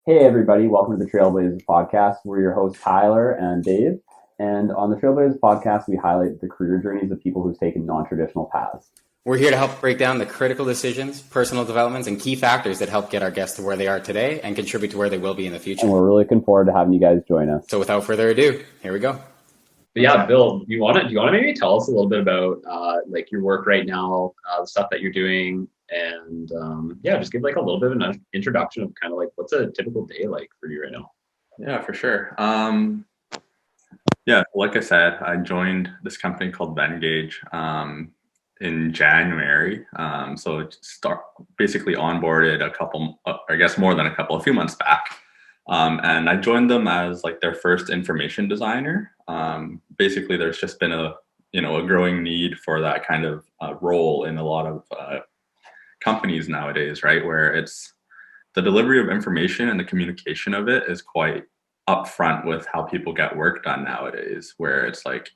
Hey everybody, welcome to the TrailBlazers podcast. We're your hosts Tyler and Dave, and on the TrailBlazers podcast, we highlight the career journeys of people who've taken non-traditional paths. We're here to help break down the critical decisions, personal developments, and key factors that help get our guests to where they are today and contribute to where they will be in the And future. we're really looking forward to having you guys join us. So without further ado, here we go. But yeah, Bill, do you want to maybe tell us a little bit about like your work right now, the stuff that you're doing, and yeah, just give like a little bit of an introduction of kind of like what's a typical day like for you right now. Yeah, for sure. Yeah, like I said, I joined this company called Vengage in January. So it basically onboarded a couple, I guess more than a few months back. And I joined them as like their first information designer. Basically, there's just been a growing need for that kind of role in a lot of companies nowadays, right? Where it's the delivery of information and the communication of it is quite upfront with how people get work done nowadays, where it's like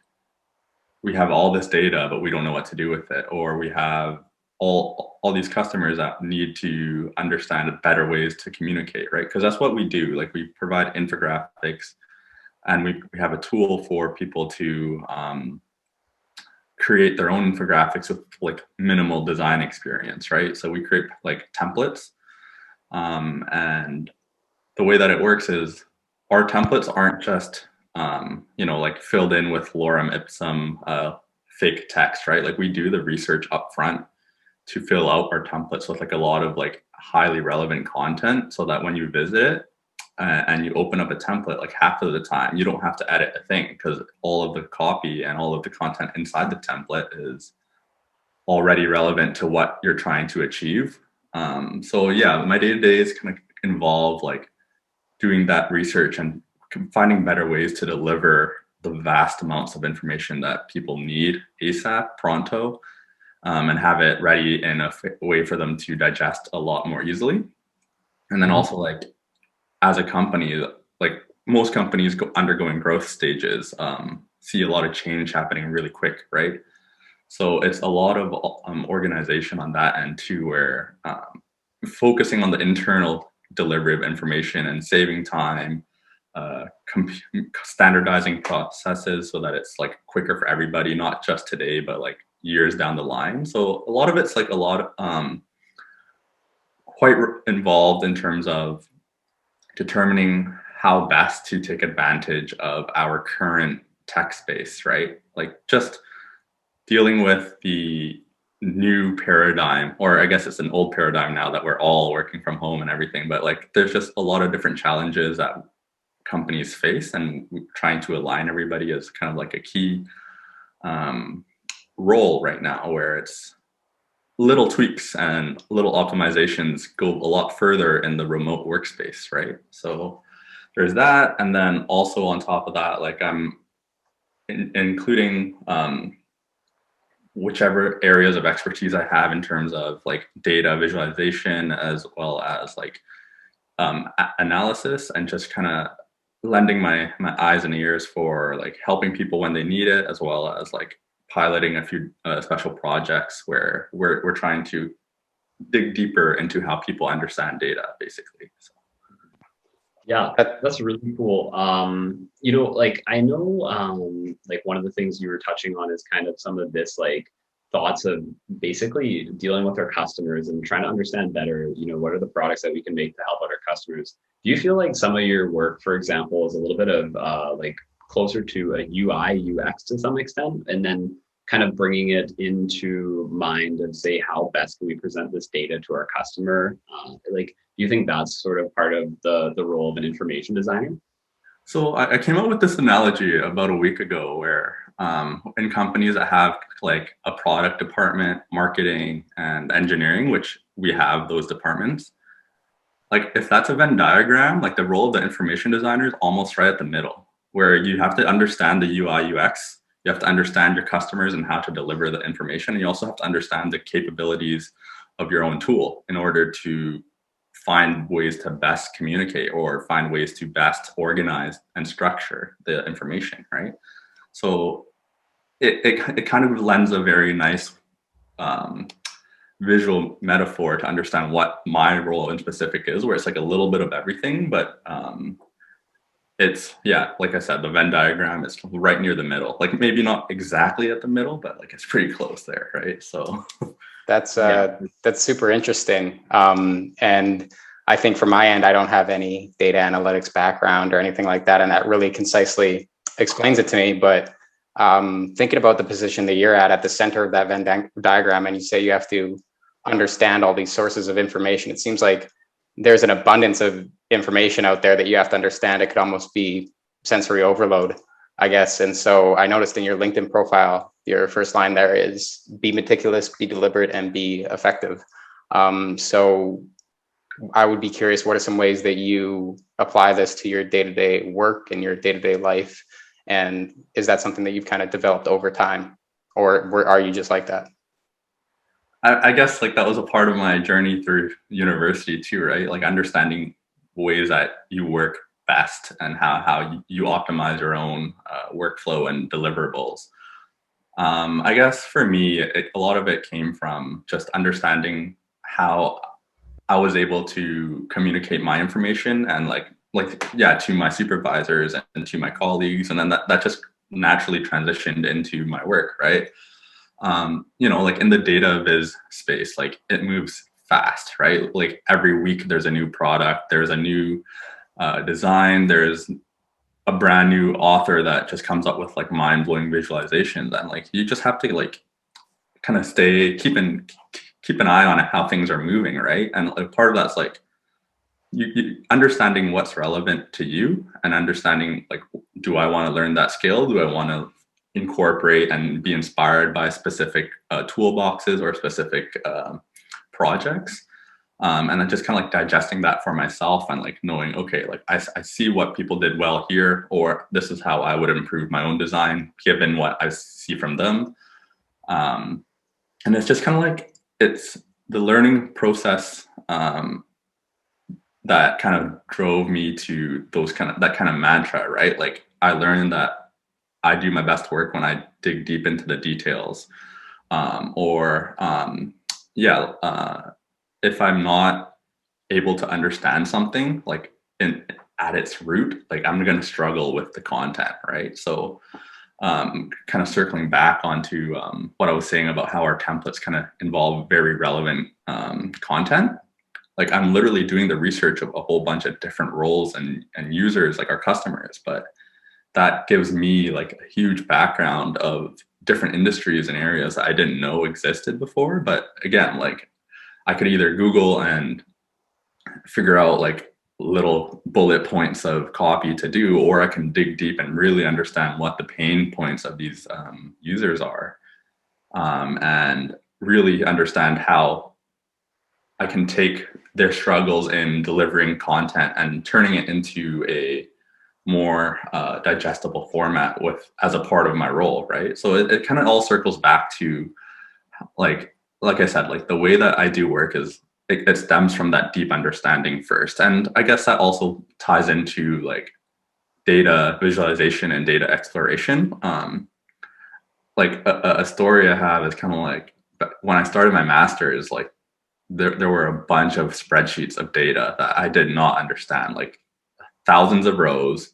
we have all this data but we don't know what to do with it, or we have all these customers that need to understand better ways to communicate, right? Because that's what we do. Like, we provide infographics, and we have a tool for people to create their own infographics with like minimal design experience, right? So we create like templates, and the way that it works is our templates aren't just like filled in with lorem ipsum fake text, right? Like, we do the research up front to fill out our templates with like a lot of like highly relevant content, so that when you visit it and you open up a template, like half of the time you don't have to edit a thing, because all of the copy and all of the content inside the template is already relevant to what you're trying to achieve. So yeah, my day-to-day is kind of involve like doing that research and finding better ways to deliver the vast amounts of information that people need ASAP, pronto, and have it ready in a way for them to digest a lot more easily. And then also, like, as a company, like most companies undergoing growth stages, see a lot of change happening really quick, right? So it's a lot of organization on that end too, where focusing on the internal delivery of information and saving time, standardizing processes so that it's like quicker for everybody, not just today, but like years down the line. So a lot of it's like a lot of quite involved in terms of determining how best to take advantage of our current tech space, right? Like, just dealing with the new paradigm, or I guess it's an old paradigm now that we're all working from home and everything, but like there's just a lot of different challenges that companies face, and trying to align everybody is kind of like a key role right now, where it's little tweaks and little optimizations go a lot further in the remote workspace, right? So there's that. And then also on top of that, like, I'm including whichever areas of expertise I have in terms of like data visualization, as well as like analysis, and just kind of lending my eyes and ears for like helping people when they need it, as well as like piloting a few special projects where we're trying to dig deeper into how people understand data, basically. So. Yeah, that's really cool. Like I know, like one of the things you were touching on is kind of some of this like thoughts of basically dealing with our customers and trying to understand better, what are the products that we can make to help out our customers. Do you feel like some of your work, for example, is a little bit of like closer to a UI, UX to some extent, and then kind of bringing it into mind of say, how best can we present this data to our customer? Like, do you think that's sort of part of the role of an information designer? So I came up with this analogy about a week ago, where in companies that have like a product department, marketing, and engineering, which we have those departments, like if that's a Venn diagram, like the role of the information designer is almost right at the middle, where you have to understand the UI UX, you have to understand your customers and how to deliver the information, and you also have to understand the capabilities of your own tool in order to find ways to best communicate, or find ways to best organize and structure the information, right? So it kind of lends a very nice visual metaphor to understand what my role in specific is, where it's like a little bit of everything, but it's, yeah, like I said, the Venn diagram is right near the middle, like maybe not exactly at the middle, but like it's pretty close there, right? So That's super interesting. And I think from my end, I don't have any data analytics background or anything like that, and that really concisely explains it to me. But thinking about the position that you're at the center of that Venn diagram, and you say you have to understand all these sources of information, it seems like there's an abundance of information out there that you have to understand. It could almost be sensory overload, I guess. And so I noticed in your LinkedIn profile, your first line there is be meticulous, be deliberate, and be effective. So I would be curious, what are some ways that you apply this to your day-to-day work and your day-to-day life? And is that something that you've kind of developed over time, or are you just like that? I guess like that was a part of my journey through university too, right? Like understanding ways that you work best and how you optimize your own workflow and deliverables. I guess for me, a lot of it came from just understanding how I was able to communicate my information and yeah, to my supervisors and to my colleagues, and then that just naturally transitioned into my work, right? Like in the data viz space, like it moves fast, right? Like every week there's a new product, there's a new design, there's a brand new author that just comes up with like mind-blowing visualizations, and like you just have to like kind of keep an eye on how things are moving, right? And like part of that's like you understanding what's relevant to you and understanding like, do I want to learn that skill? Do I want to incorporate and be inspired by specific toolboxes or specific projects? And then just kind of like digesting that for myself and like knowing, okay, like I see what people did well here, or this is how I would improve my own design given what I see from them. And it's just kind of like, it's the learning process that kind of drove me to that kind of mantra, right? Like I learned that I do my best work when I dig deep into the details. If I'm not able to understand something like at its root, like I'm going to struggle with the content, right? So kind of circling back onto what I was saying about how our templates kind of involve very relevant content. Like I'm literally doing the research of a whole bunch of different roles and users, like our customers, but that gives me like a huge background of different industries and areas that I didn't know existed before. But again, like I could either Google and figure out like little bullet points of copy to do, or I can dig deep and really understand what the pain points of these users are, and really understand how I can take their struggles in delivering content and turning it into a more digestible format as a part of my role, right? So it kind of all circles back to like I said, like the way that I do work is it stems from that deep understanding first, and I guess that also ties into like data visualization and data exploration. Like a story I have is kind of like when I started my master's, like there were a bunch of spreadsheets of data that I did not understand, like thousands of rows,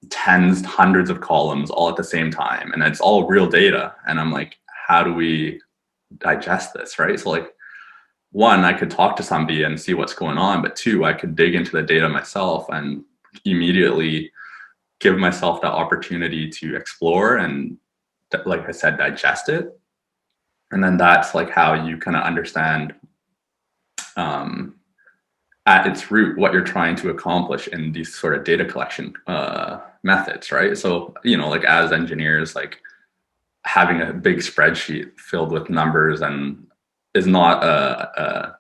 tens, hundreds of columns all at the same time. And it's all real data. And I'm like, how do we digest this, right? So like, one, I could talk to somebody and see what's going on, but two, I could dig into the data myself and immediately give myself that opportunity to explore and, like I said, digest it. And then that's like how you kind of understand at its root what you're trying to accomplish in these sort of data collection methods, right? So, like as engineers, like having a big spreadsheet filled with numbers and is not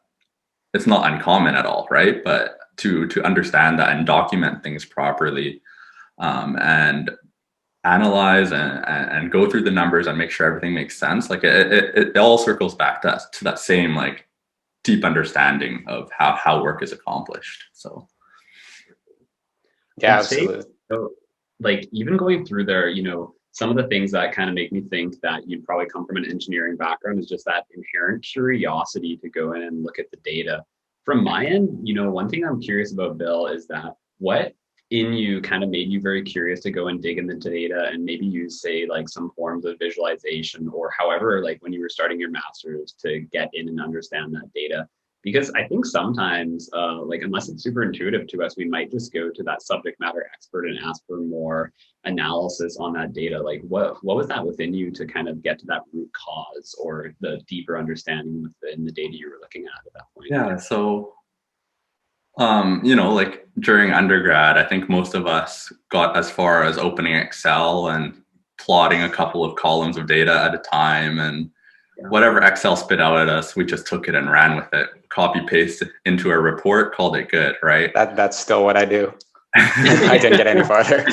it's not uncommon at all, right? But to understand that and document things properly, and analyze and go through the numbers and make sure everything makes sense, like it all circles back to that same like deep understanding of how work is accomplished. So yeah, absolutely. So, like even going through there, some of the things that kind of make me think that you'd probably come from an engineering background is just that inherent curiosity to go in and look at the data. From my end, one thing I'm curious about, Bill, is that what in you kind of made you very curious to go and dig in the data and maybe use, say, like some forms of visualization or however, like when you were starting your master's, to get in and understand that data? Because I think sometimes, like, unless it's super intuitive to us, we might just go to that subject matter expert and ask for more analysis on that data. Like, what was that within you to kind of get to that root cause or the deeper understanding within the data you were looking at that point? Yeah. So, like during undergrad, I think most of us got as far as opening Excel and plotting a couple of columns of data at a time, and whatever Excel spit out at us, we just took it and ran with it, copy paste into a report, called it good, right? That's still what I do. I didn't get any farther.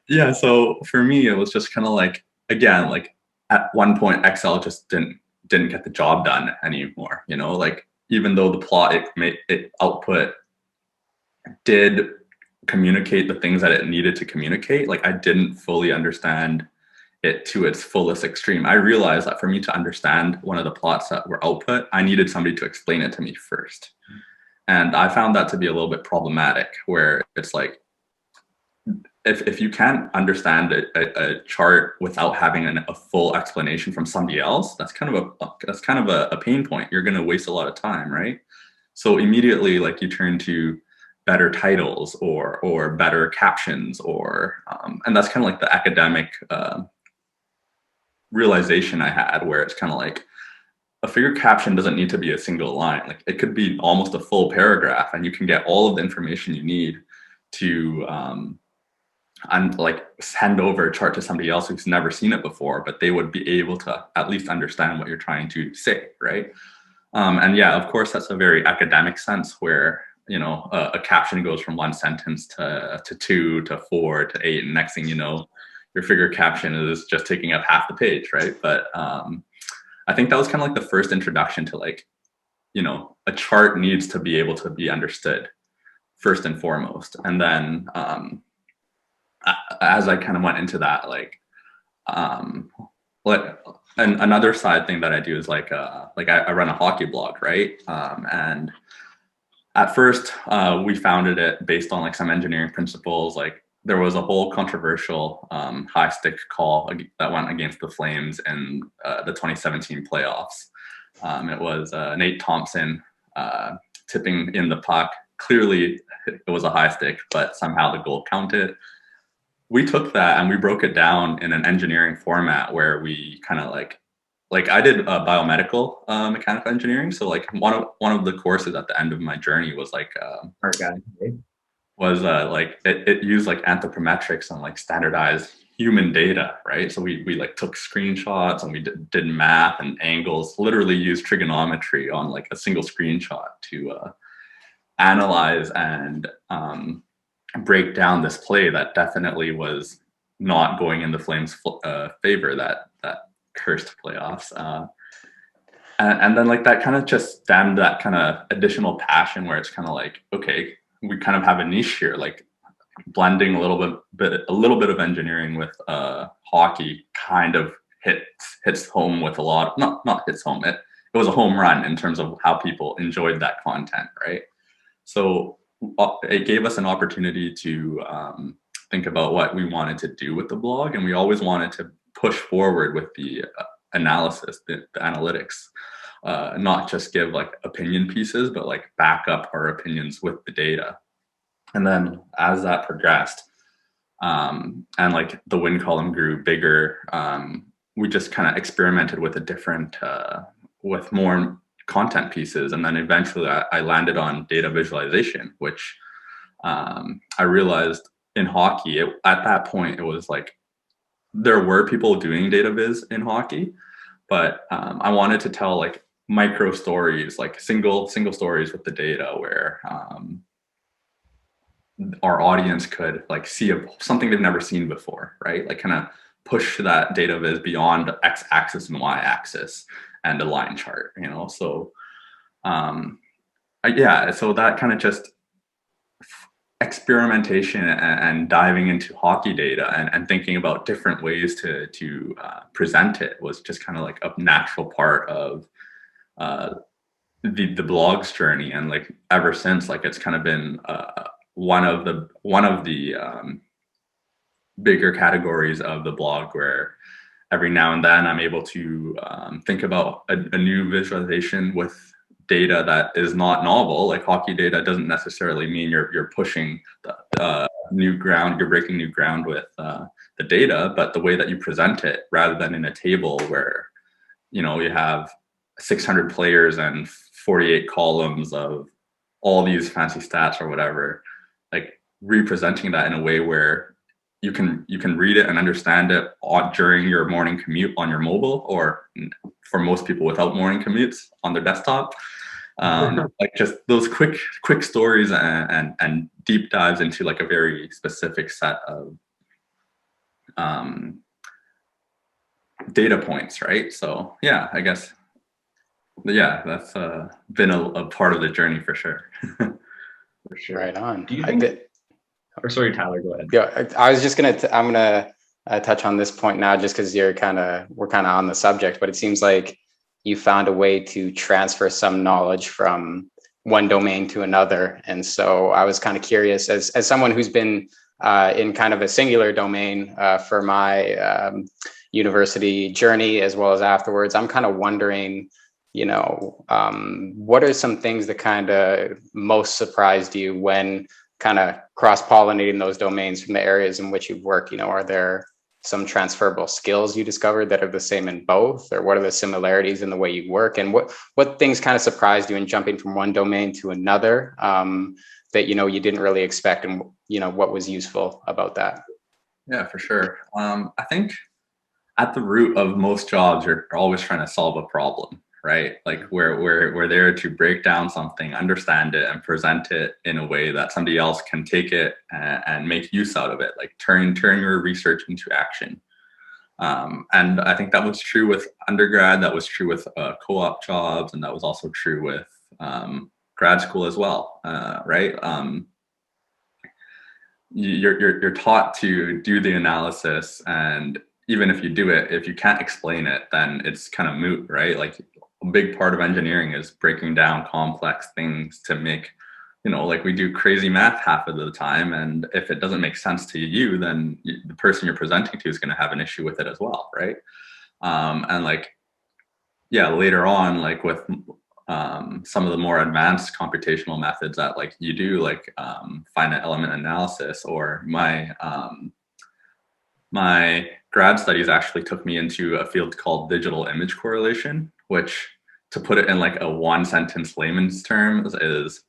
Yeah, so for me, it was just kind of like, again, like at one point, Excel just didn't get the job done anymore. Like even though the plot it output did communicate the things that it needed to communicate, like I didn't fully understand it to its fullest extreme. I realized that for me to understand one of the plots that were output, I needed somebody to explain it to me first. And I found that to be a little bit problematic, where it's like, if you can't understand a chart without having a full explanation from somebody else, that's kind of a pain point. You're going to waste a lot of time, right? So immediately, like, you turn to better titles or better captions, or and that's kind of like the academic realization I had, where it's kind of like, a figure caption doesn't need to be a single line. Like, it could be almost a full paragraph, and you can get all of the information you need to and like send over a chart to somebody else who's never seen it before, but they would be able to at least understand what you're trying to say, right? And yeah, of course, that's a very academic sense, where a caption goes from one sentence to 2 to 4 to 8, and next thing you know, your figure caption is just taking up half the page, right? But I think that was kind of like the first introduction to, like, a chart needs to be able to be understood first and foremost. And then as I kind of went into that, like, and another side thing that I do is like I run a hockey blog, right? And at first we founded it based on like some engineering principles. Like, there was a whole controversial high stick call that went against the Flames in the 2017 playoffs. It was Nate Thompson tipping in the puck. Clearly it was a high stick, but somehow the goal counted. We took that and we broke it down in an engineering format, where we kind of like I did biomedical mechanical engineering. So like one of the courses at the end of my journey was like like it used like anthropometrics and like standardized human data, right? So we like took screenshots and we did math and angles, literally used trigonometry on like a single screenshot to analyze and break down this play that definitely was not going in the Flames' favor, that cursed playoffs. And then like that kind of just stemmed that kind of additional passion, where it's kind of like, okay, we kind of have a niche here, like blending a little bit of engineering with hockey kind of hits home with a lot, not hits home. It was a home run in terms of how people enjoyed that content, right? So it gave us an opportunity to think about what we wanted to do with the blog, and we always wanted to push forward with the analysis, the analytics, not just give like opinion pieces, but like back up our opinions with the data. And then as that progressed, and like the win column grew bigger, we just kind of experimented with a different, with more content pieces. And then eventually I landed on data visualization, which I realized in hockey, at that point, it was like, there were people doing data viz in hockey, but I wanted to tell like micro stories, like single stories with the data, where our audience could like see something they've never seen before, right? Like kind of push that data viz beyond x-axis and y-axis and a line chart, So yeah, so that kind of just experimentation and diving into hockey data and thinking about different ways to present it was just kind of like a natural part of the blog's journey. And like ever since, like it's kind of been one of the bigger categories of the blog, where every now and then I'm able to think about a new visualization with data that is not novel. Like hockey data doesn't necessarily mean you're pushing new ground, you're breaking new ground with the data, but the way that you present it, rather than in a table where, you know, you have 600 players and 48 columns of all these fancy stats or whatever, like representing that in a way where you can read it and understand it during your morning commute on your mobile, or for most people without morning commutes on their desktop. Like just those quick stories and deep dives into like a very specific set of data points, right? So yeah, I guess, yeah, that's been a part of the journey for sure. For sure. Right on. Do you think? Or sorry, Tyler, go ahead. Yeah, I was just I'm gonna touch on this point now, just because we're kind of on the subject. But it seems like you found a way to transfer some knowledge from one domain to another, and so I was kind of curious, as someone who's been in kind of a singular domain for my university journey as well as afterwards. I'm kind of wondering, you know, what are some things that kind of most surprised you when kind of cross-pollinating those domains from the areas in which you've worked? You know, are there some transferable skills you discovered that are the same in both, or what are the similarities in the way you work, and what things kind of surprised you in jumping from one domain to another that, you know, you didn't really expect, and, you know, what was useful about that? Yeah, for sure. I think at the root of most jobs, you're always trying to solve a problem, right? Like we're there to break down something, understand it, and present it in a way that somebody else can take it and make use out of it. Like turn your research into action. And I think that was true with undergrad. That was true with co-op jobs, and that was also true with grad school as well, right? You're taught to do the analysis, and even if you do it, if you can't explain it, then it's kind of moot, right? Like a big part of engineering is breaking down complex things to make, you know, like we do crazy math half of the time, and if it doesn't make sense to you, then the person you're presenting to is going to have an issue with it as well, right? And like, yeah, later on, like with some of the more advanced computational methods that like you do, like finite element analysis, or my grad studies actually took me into a field called digital image correlation, which, to put it in like a one sentence layman's terms, is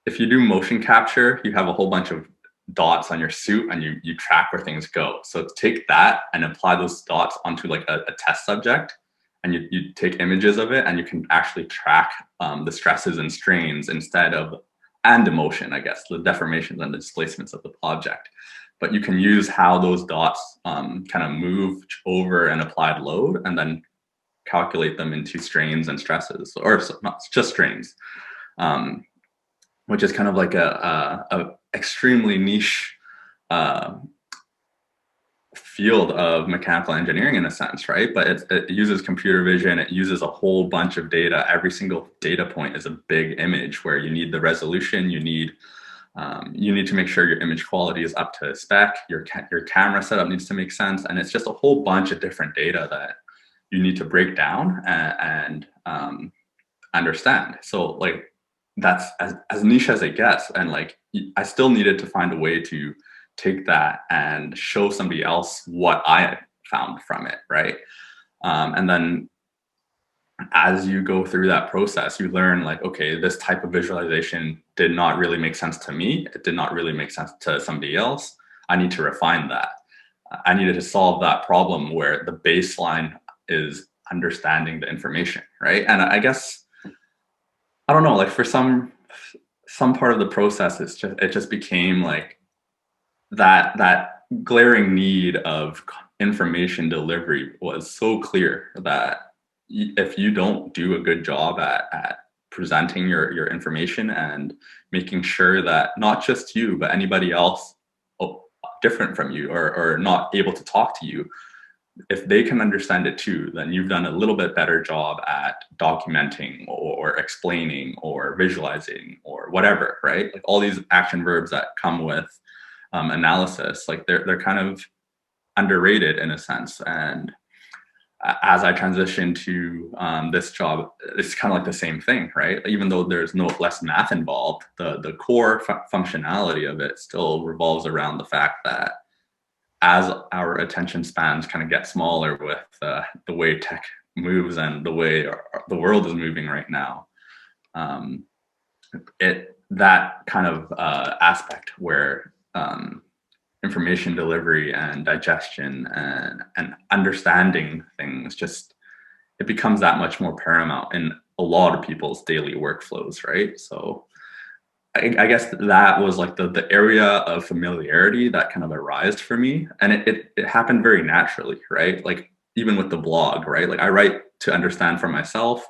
if you do motion capture, you have a whole bunch of dots on your suit and you track where things go. So take that and apply those dots onto like a test subject, and you take images of it, and you can actually track the stresses and strains and the motion, I guess, the deformations and the displacements of the object. But you can use how those dots kind of move over an applied load, and then calculate them into strains and stresses, or not just strains, which is kind of like a extremely niche field of mechanical engineering in a sense, right? But it uses computer vision. It uses a whole bunch of data. Every single data point is a big image where you need the resolution. You need to make sure your image quality is up to spec. Your camera setup needs to make sense, and it's just a whole bunch of different data that you need to break down and understand. So like that's as niche as it gets, and like I still needed to find a way to take that and show somebody else what I found from it, right? And then as you go through that process, you learn like, okay, this type of visualization did not really make sense to me. It did not really make sense to somebody else. I need to refine that. I needed to solve that problem where the baseline is understanding the information, right? And I guess, I don't know, like for some part of the process, it just became like that glaring need of information delivery was so clear that if you don't do a good job at presenting your information and making sure that not just you, but anybody else different from you or not able to talk to you, if they can understand it too, then you've done a little bit better job at documenting or explaining or visualizing or whatever, right? Like all these action verbs that come with analysis, like they're kind of underrated in a sense. And as I transition to this job, it's kind of like the same thing, right? Even though there's no less math involved, the core functionality of it still revolves around the fact that as our attention spans kind of get smaller with the way tech moves and the way the world is moving right now, that kind of aspect where information delivery and digestion and understanding things, it becomes that much more paramount in a lot of people's daily workflows, right? So I guess that was like the area of familiarity that kind of arose for me. And it happened very naturally, right? Like even with the blog, right? Like I write to understand for myself,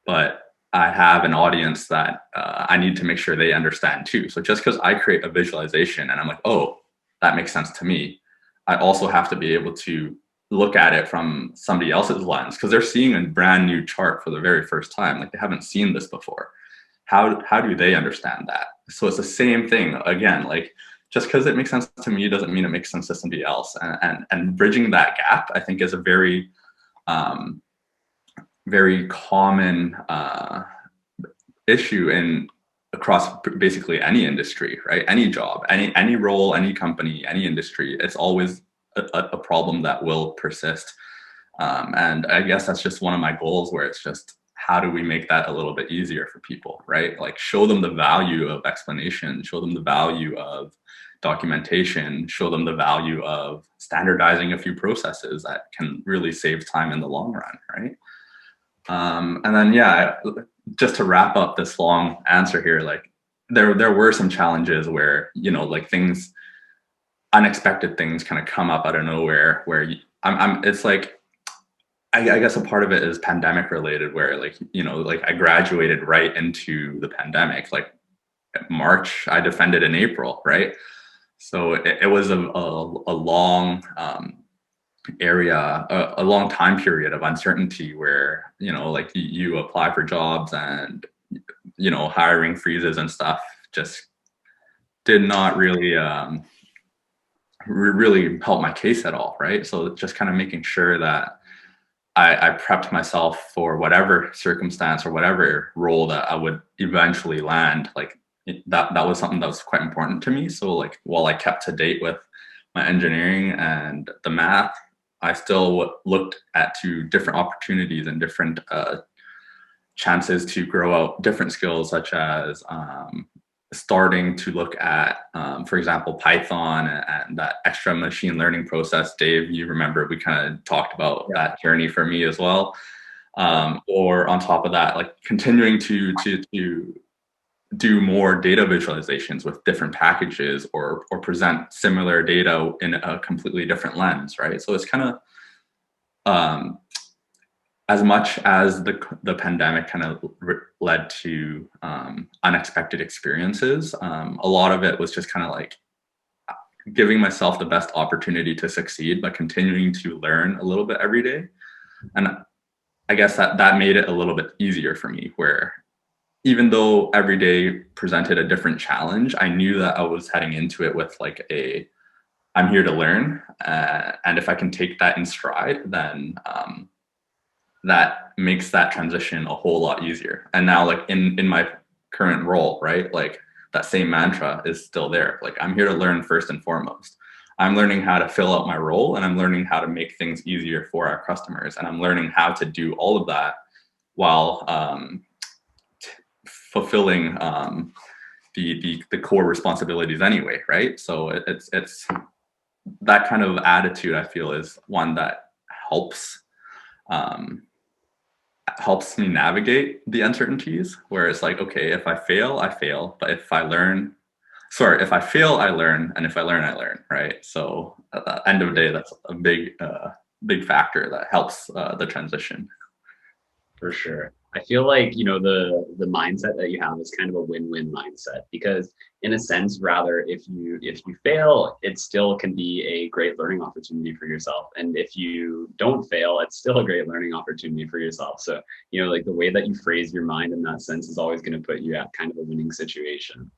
but I have an audience that I need to make sure they understand too. So just because I create a visualization and I'm like, oh, that makes sense to me, I also have to be able to look at it from somebody else's lens because they're seeing a brand new chart for the very first time. Like they haven't seen this before. How do they understand that? So it's the same thing again, like just because it makes sense to me doesn't mean it makes sense to somebody else. And bridging that gap, I think, is a very very common issue across basically any industry, right? Any job, any role, any company, any industry. It's always a problem that will persist. And I guess that's just one of my goals, where it's just, how do we make that a little bit easier for people, right? Like show them the value of explanation, show them the value of documentation, show them the value of standardizing a few processes that can really save time in the long run, right? And then, yeah, just to wrap up this long answer here, like there were some challenges where, like unexpected things kind of come up out of nowhere where it's like, I guess a part of it is pandemic related, where like I graduated right into the pandemic, like March, I defended in April, right? So it was a long a long time period of uncertainty where, like you apply for jobs and, hiring freezes and stuff just did not really, really help my case at all. Right. So just kind of making sure that I prepped myself for whatever circumstance or whatever role that I would eventually land. Like that was something that was quite important to me. So like, while I kept to date with my engineering and the math, I still looked to different opportunities and different chances to grow out different skills, such as starting to look at, for example, Python and that extra machine learning process. Dave, you remember we kind of talked about that journey for me as well. Or on top of that, like continuing to do more data visualizations with different packages or present similar data in a completely different lens, right? So it's kind of, as much as the pandemic kind of led to unexpected experiences, a lot of it was just kind of like giving myself the best opportunity to succeed, but continuing to learn a little bit every day. And I guess that made it a little bit easier for me, where even though every day presented a different challenge, I knew that I was heading into it with like I'm here to learn. And if I can take that in stride, then that makes that transition a whole lot easier. And now like in my current role, right, like that same mantra is still there. Like I'm here to learn first and foremost. I'm learning how to fill out my role, and I'm learning how to make things easier for our customers. And I'm learning how to do all of that while fulfilling the core responsibilities anyway, right? So it's that kind of attitude, I feel, is one that helps me navigate the uncertainties, where it's like, okay, if I fail, I fail, but if I fail, I learn, and if I learn, I learn, right? So at the end of the day, that's a big factor that helps the transition. For sure. I feel like, you know, the mindset that you have is kind of a win-win mindset, because in a sense, rather, if you fail, it still can be a great learning opportunity for yourself. And if you don't fail, it's still a great learning opportunity for yourself. So, you know, like the way that you phrase your mind in that sense is always going to put you at kind of a winning situation.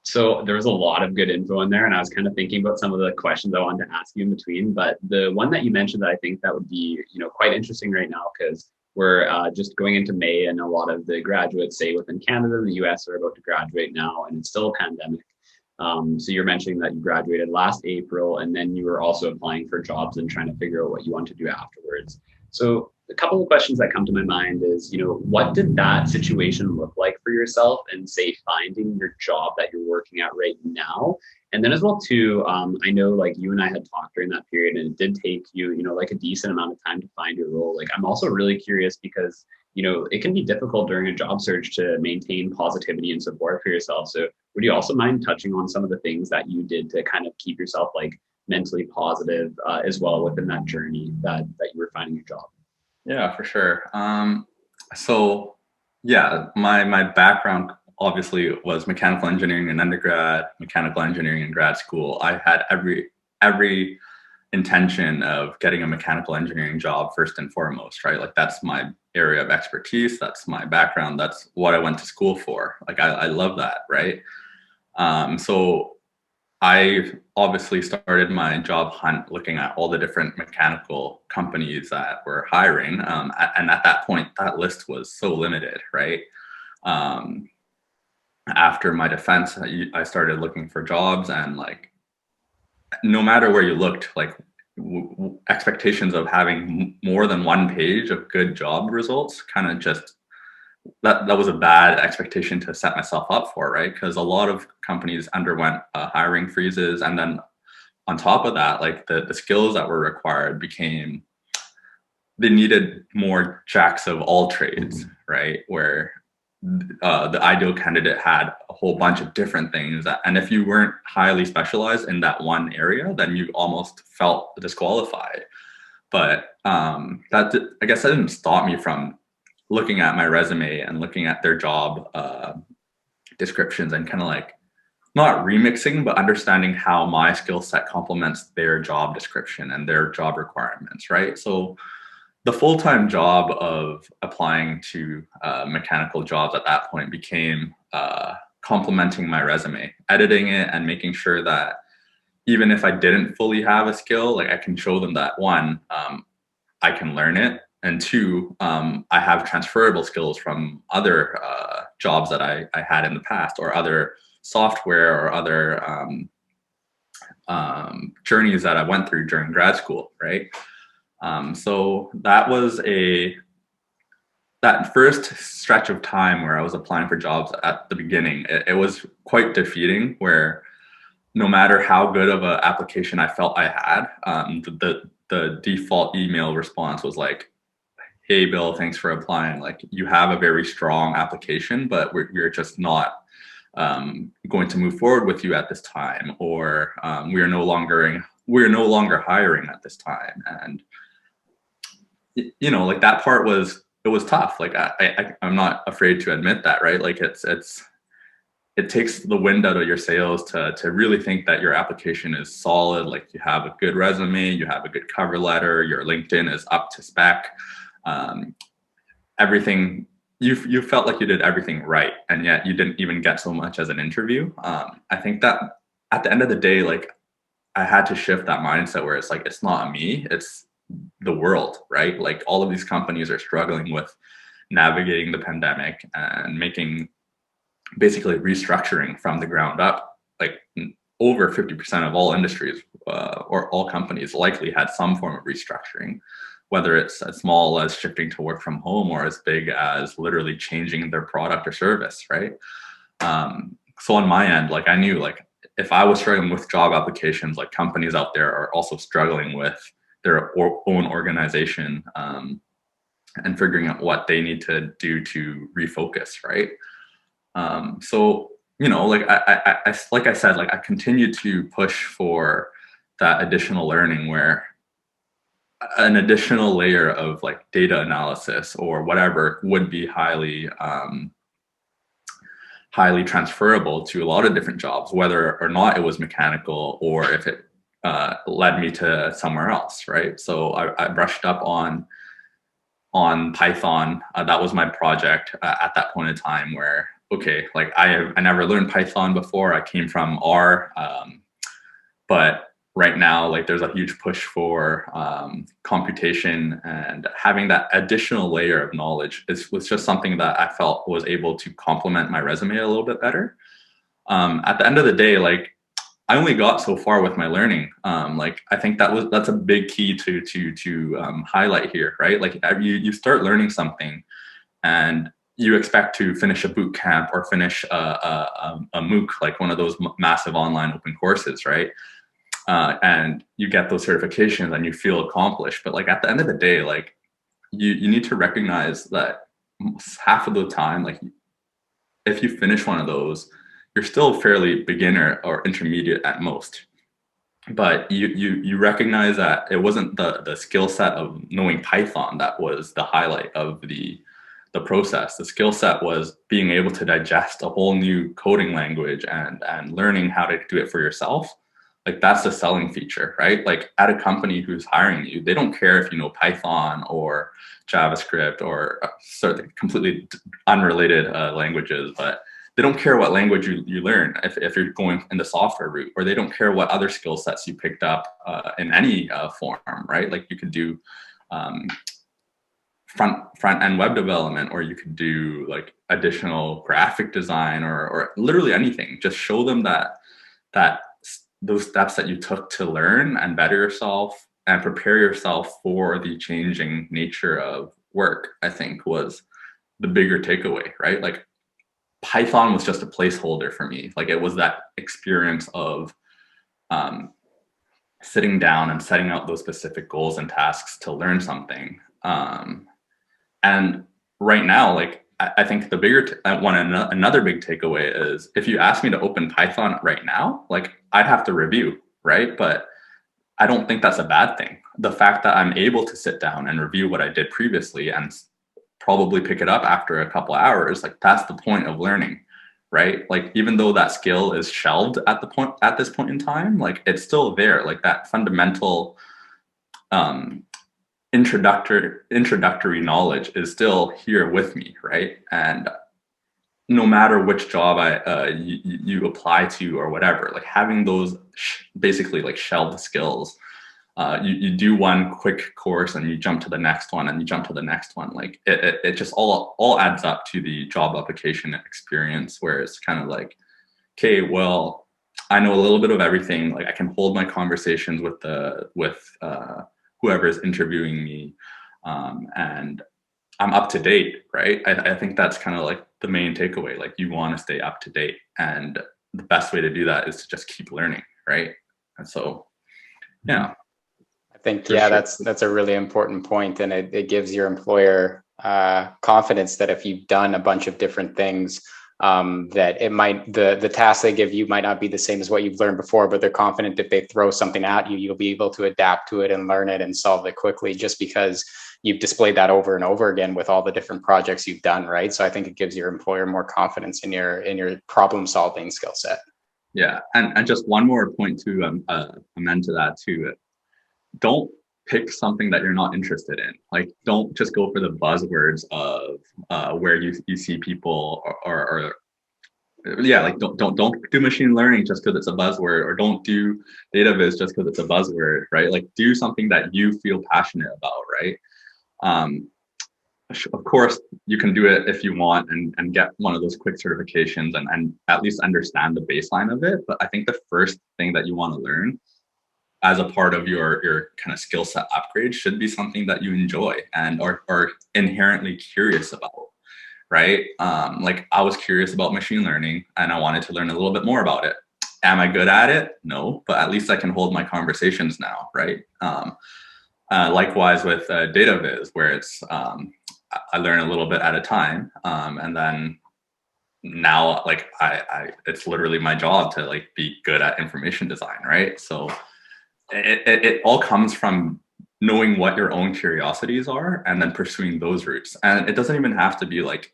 So there was a lot of good info in there, and I was kind of thinking about some of the questions I wanted to ask you in between. But the one that you mentioned that I think that would be, you know, quite interesting right now, because we're just going into May, and a lot of the graduates, say within Canada and the US, are about to graduate now, and it's still a pandemic. So you're mentioning that you graduated last April, and then you were also applying for jobs and trying to figure out what you want to do afterwards. So a couple of questions that come to my mind is, you know, what did that situation look like for yourself, and say finding your job that you're working at right now? And then as well too, I know like you and I had talked during that period, and it did take you, you know, like a decent amount of time to find your role. Like I'm also really curious because, you know, it can be difficult during a job search to maintain positivity and support for yourself. So would you also mind touching on some of the things that you did to kind of keep yourself like mentally positive as well within that journey that you were finding your job? Yeah, for sure. So yeah, my background obviously was mechanical engineering in undergrad, mechanical engineering in grad school. I had every intention of getting a mechanical engineering job first and foremost, right? Like that's my area of expertise. That's my background. That's what I went to school for. Like I love that, right? So I obviously started my job hunt looking at all the different mechanical companies that were hiring. And at that point, that list was so limited, right? Um, After my defense, I started looking for jobs, and like, no matter where you looked, like expectations of having more than one page of good job results kind of just that was a bad expectation to set myself up for, right? Because a lot of companies underwent hiring freezes, and then on top of that, like the skills that were required became, they needed more jacks of all trades, right? Where the ideal candidate had a whole bunch of different things, and if you weren't highly specialized in that one area, then you almost felt disqualified. But I guess that didn't stop me from looking at my resume and looking at their job descriptions, and kind of like not remixing, but understanding how my skill set complements their job description and their job requirements, right? So the full-time job of applying to mechanical jobs at that point became complementing my resume, editing it, and making sure that even if I didn't fully have a skill, like I can show them that one, I can learn it, and two, I have transferable skills from other jobs that I had in the past, or other software, or other journeys that I went through during grad school, right? So that was that first stretch of time where I was applying for jobs at the beginning, it was quite defeating, where no matter how good of an application I felt I had, the default email response was like, "Hey, Bill, thanks for applying. Like, you have a very strong application, but we're just not going to move forward with you at this time, or we're no longer hiring at this time." And you know, like that part it was tough. Like I'm not afraid to admit that, right? Like it takes the wind out of your sails to really think that your application is solid. Like you have a good resume, you have a good cover letter, your LinkedIn is up to spec. Everything, you felt like you did everything right, and yet you didn't even get so much as an interview. I think that at the end of the day, like I had to shift that mindset where it's like, it's not me, it's the world, right? Like all of these companies are struggling with navigating the pandemic and making basically restructuring from the ground up. Like over 50% of all industries or all companies likely had some form of restructuring, whether it's as small as shifting to work from home, or as big as literally changing their product or service, right? So on my end, like I knew, like if I was struggling with job applications, like companies out there are also struggling with their own organization and figuring out what they need to do to refocus, right? So you know, like like I said, like I continued to push for that additional learning, where an additional layer of like data analysis or whatever would be highly transferable to a lot of different jobs, whether or not it was mechanical or if it led me to somewhere else, right? So I brushed up on Python. That was my project at that point in time where, okay, like I never learned Python before. I came from R, but right now, like there's a huge push for computation, and having that additional layer of knowledge was just something that I felt was able to complement my resume a little bit better. At the end of the day, like I only got so far with my learning. Like I think that's a big key to highlight here, right? Like you start learning something, and you expect to finish a boot camp or finish a MOOC, like one of those massive online open courses, right? And you get those certifications and you feel accomplished. But like at the end of the day, like you need to recognize that half of the time, like if you finish one of those, you're still fairly beginner or intermediate at most. But you recognize that it wasn't the skill set of knowing Python that was the highlight of the process. The skill set was being able to digest a whole new coding language and learning how to do it for yourself. Like that's the selling feature, right? Like at a company who's hiring you, they don't care if you know Python or JavaScript or certain completely unrelated languages, but they don't care what language you learn if you're going in the software route, or they don't care what other skill sets you picked up in any form, right? Like you could do front end web development, or you could do like additional graphic design or literally anything. Just show them that those steps that you took to learn and better yourself and prepare yourself for the changing nature of work, I think was the bigger takeaway, right? Like Python was just a placeholder for me. Like it was that experience of sitting down and setting out those specific goals and tasks to learn something. And right now, like I think the bigger another big takeaway is if you ask me to open Python right now, like I'd have to review, right? But I don't think that's a bad thing. The fact that I'm able to sit down and review what I did previously and probably pick it up after a couple of hours, like that's the point of learning, right? Like even though that skill is shelved at this point in time, like it's still there. Like that fundamental introductory knowledge is still here with me, right? And no matter which job you apply to or whatever, like having those basically like shelved skills, you do one quick course and you jump to the next one and you jump to the next one. Like it just all adds up to the job application experience, where it's kind of like, okay, well, I know a little bit of everything. Like I can hold my conversations with whoever is interviewing me, and I'm up to date, right? I think that's kind of like the main takeaway. Like you want to stay up to date, and the best way to do that is to just keep learning, right? And so, yeah. I think, yeah, sure. That's a really important point, and it gives your employer confidence that if you've done a bunch of different things, that it might the tasks they give you might not be the same as what you've learned before, but they're confident if they throw something at you, you'll be able to adapt to it and learn it and solve it quickly, just because you've displayed that over and over again with all the different projects you've done, right? So I think it gives your employer more confidence in your problem solving skill set. Yeah, and just one more point to amend to that too. Don't pick something that you're not interested in. Like, don't just go for the buzzwords of where you see people or yeah, like don't do machine learning just because it's a buzzword, or don't do data viz just because it's a buzzword, right? Like do something that you feel passionate about, right? Of course, you can do it if you want and get one of those quick certifications and at least understand the baseline of it. But I think the first thing that you want to learn as a part of your kind of skill set upgrade should be something that you enjoy and are inherently curious about, right? Like I was curious about machine learning and I wanted to learn a little bit more about it. Am I good at it? No, but at least I can hold my conversations now, right? Likewise with data viz, where it's I learn a little bit at a time, and then now like I it's literally my job to like be good at information design, right? So it all comes from knowing what your own curiosities are and then pursuing those routes. And it doesn't even have to be like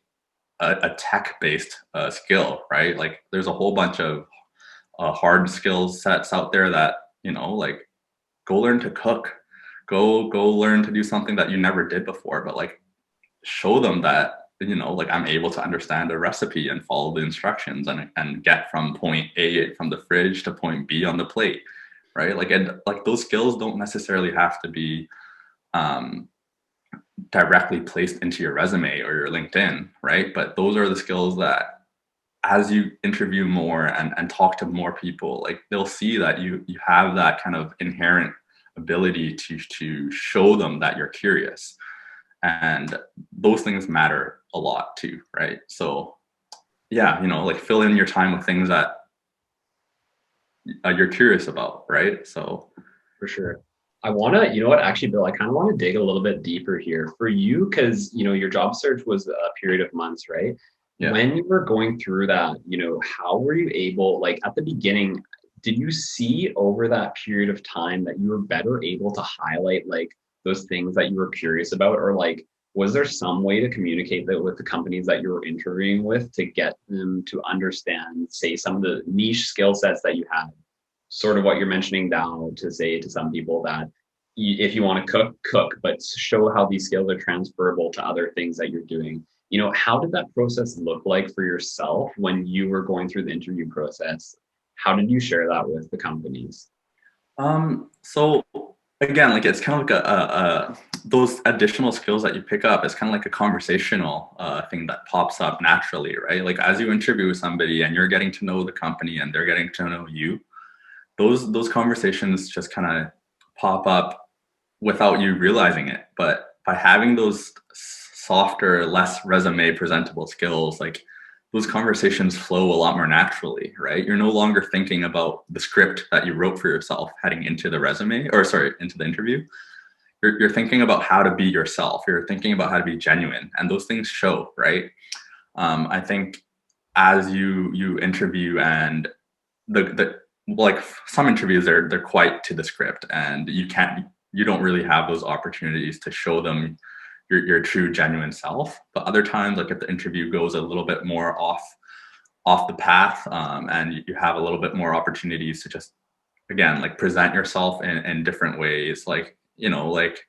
a tech-based skill, right? Like there's a whole bunch of hard skills sets out there that, like go learn to cook, go learn to do something that you never did before, but like show them that, like I'm able to understand a recipe and follow the instructions and get from point A from the fridge to point B on the plate, right? Like, and like those skills don't necessarily have to be directly placed into your resume or your LinkedIn, right? But those are the skills that as you interview more and talk to more people, like they'll see that you have that kind of inherent ability to show them that you're curious. And those things matter a lot too, right? So yeah, like fill in your time with things that you're curious about, right? So For sure. I want to, you know what, actually, Bill, I kind of want to dig a little bit deeper here for you because, your job search was a period of months, right? Yeah. When you were going through that, how were you able, like at the beginning, did you see over that period of time that you were better able to highlight like those things that you were curious about? Or like, was there some way to communicate that with the companies that you were interviewing with to get them to understand, say, some of the niche skill sets that you had? Sort of what you're mentioning now to say to some people that if you want to cook, but show how these skills are transferable to other things that you're doing. How did that process look like for yourself when you were going through the interview process? How did you share that with the companies? So again, like it's kind of like those additional skills that you pick up. It's kind of like a conversational thing that pops up naturally, right? Like as you interview somebody and you're getting to know the company and they're getting to know you, those conversations just kind of pop up without you realizing it. But by having those softer, less resume presentable skills, like those conversations flow a lot more naturally, right? You're no longer thinking about the script that you wrote for yourself heading into the into the interview. You're thinking about how to be yourself. You're thinking about how to be genuine, and those things show, right? I think as you interview and the like some interviews they're quite to the script and you don't really have those opportunities to show them your true genuine self. But other times, like if the interview goes a little bit more off the path, and you have a little bit more opportunities to just again like present yourself in different ways, like like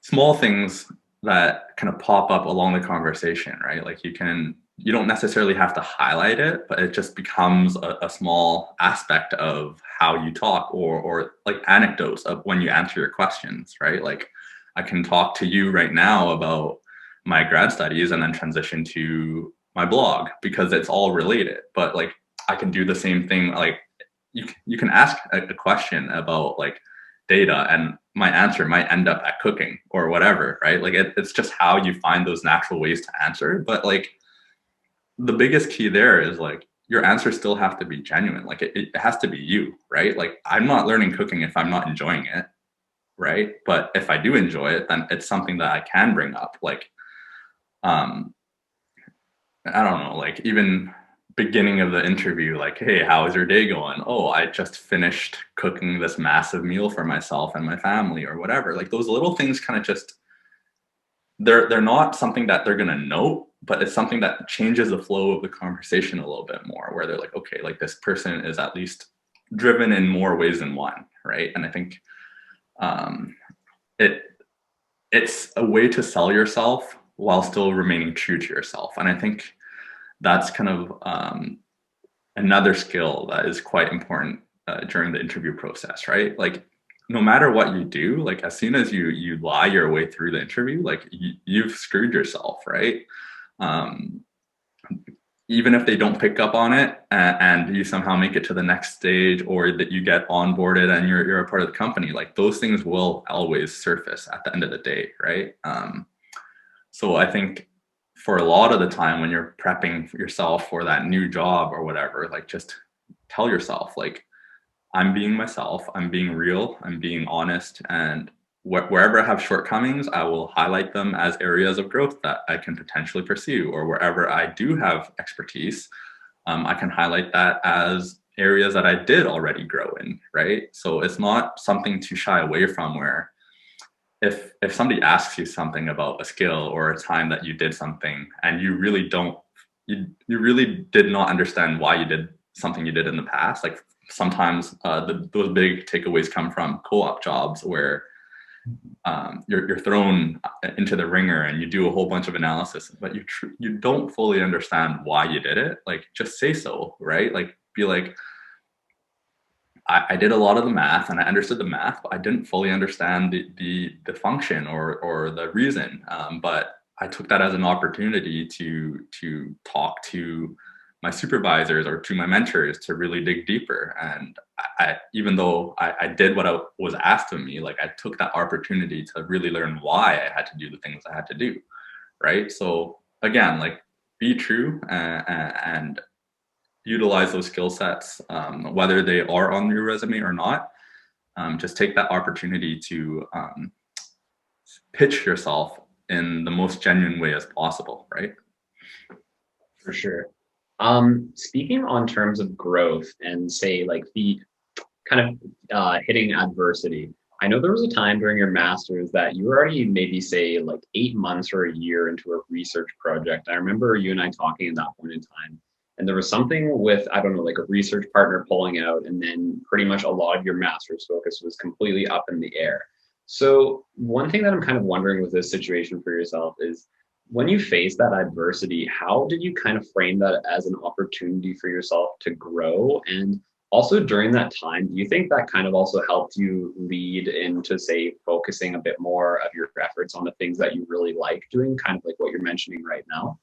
small things that kind of pop up along the conversation, right? Like you don't necessarily have to highlight it, but it just becomes a small aspect of how you talk or like anecdotes of when you answer your questions, right? Like I can talk to you right now about my grad studies and then transition to my blog because it's all related. But like I can do the same thing. Like you can ask a question about like data and my answer might end up at cooking or whatever, right? Like it's just how you find those natural ways to answer. But like the biggest key there is like your answers still have to be genuine. Like it has to be you, right? Like I'm not learning cooking if I'm not enjoying it, right? But if I do enjoy it, then it's something that I can bring up. Like I don't know, like even beginning of the interview, like, hey, how is your day going? Oh, I just finished cooking this massive meal for myself and my family or whatever. Like those little things kind of just they're not something that they're going to note, but it's something that changes the flow of the conversation a little bit more, where they're like, okay, like this person is at least driven in more ways than one, right? And I think it's a way to sell yourself while still remaining true to yourself. And I think that's kind of another skill that is quite important during the interview process, right? Like no matter what you do, like as soon as you lie your way through the interview, like you've screwed yourself, right? Even if they don't pick up on it and you somehow make it to the next stage or that you get onboarded and you're a part of the company, like those things will always surface at the end of the day, right? So I think for a lot of the time when you're prepping yourself for that new job or whatever, like just tell yourself, like, I'm being myself, I'm being real, I'm being honest, and wherever I have shortcomings, I will highlight them as areas of growth that I can potentially pursue, or wherever I do have expertise, I can highlight that as areas that I did already grow in, right? So it's not something to shy away from where if somebody asks you something about a skill or a time that you did something and you really really did not understand why you did something you did in the past, like sometimes those big takeaways come from co-op jobs where you're thrown into the ringer and you do a whole bunch of analysis, but you don't fully understand why you did it. Like, just say so, right? Like, be like, I did a lot of the math and I understood the math, but I didn't fully understand the function or the reason. But I took that as an opportunity to talk to my supervisors or to my mentors to really dig deeper. And even though I did what I was asked of me, like, I took that opportunity to really learn why I had to do the things I had to do. Right. So again, like, be true and utilize those skill sets, whether they are on your resume or not. Just take that opportunity to pitch yourself in the most genuine way as possible, right? For sure. Speaking on terms of growth and say like the kind of hitting adversity, I know there was a time during your master's that you were already maybe say like 8 months or a year into a research project. I remember you and I talking at that point in time. And there was something with, I don't know, like a research partner pulling out, and then pretty much a lot of your master's focus was completely up in the air. So one thing that I'm kind of wondering with this situation for yourself is, when you face that adversity, how did you kind of frame that as an opportunity for yourself to grow? And also during that time, do you think that kind of also helped you lead into, say, focusing a bit more of your efforts on the things that you really like doing, kind of like what you're mentioning right now?